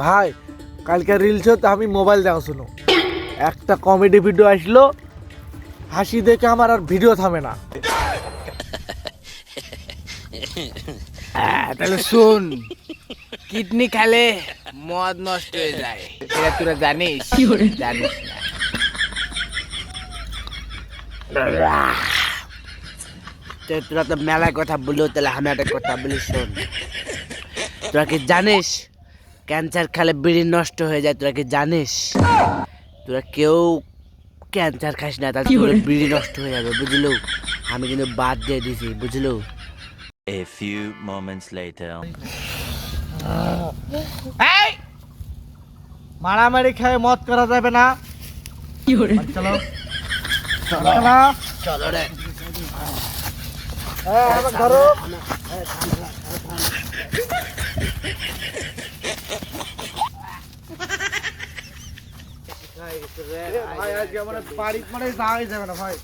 ভাই কালকে রিলসে তো আমি মোবাইল দেখা শুনো, একটা কমেডি ভিডিও আসলো, হাসি দেখে আমার আর ভিডিও থামে না। তাহলে শুন, কিডনি খেলে মদ নষ্ট হয়ে যায়, এটা তোরা জানিস? জানিস না? তোরা তো মেলা কথা বললো, তাহলে আমি একটা কথা বলি শোন। তোরা কি জানিস ক্যান্সার খেলে বিড়ি নষ্ট হয়ে যায়? তোরা কি জানিস? তোরা কেউ ক্যান্সার খাস না, তাহলে তোর বিড়ি নষ্ট হয়ে যাবে, বুঝলো? আমি কিন্তু বাদ দিয়ে দিছি, বুঝলো? A few moments later. এই মারামারি খেয়ে মদ করা যাবে না। চলো চলো চলো রে। ধরো ভাই, আজকে আমার বাড়ি মানে যাওয়াই যাবে না ভাই।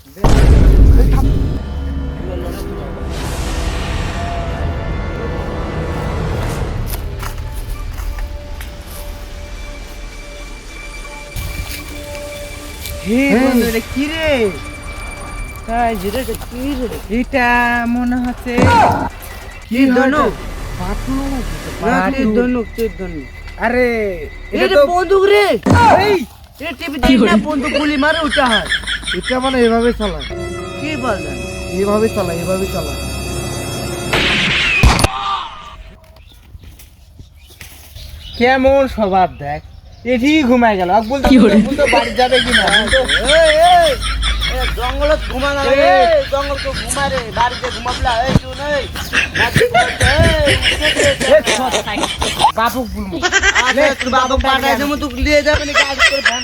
কি রে? এটা মনে হচ্ছে কি ধনুক? আরে এটা এটা তো বন্দুক রে। এই এটা টিপে দিই না, বন্দুক গুলি মারে ওটা হয়। এটা মানে এভাবে চালায়, কি বলেন? এভাবে চালায়, এভাবে চালায়। কেমন স্বভাব দেখ, এটি ঘুমায় গেল। বলতে বাড়ি যাবে কিনা? জঙ্গলত ঘুমানো, জঙ্গল তো ঘুমারে, বাড়িতে ঘুমাবলা। এই শুন, বাবুক বলবো, তোর বাবুক পাঠায় যেমন তুই নিয়ে যাবে না, গাড়ি করে ভ্যান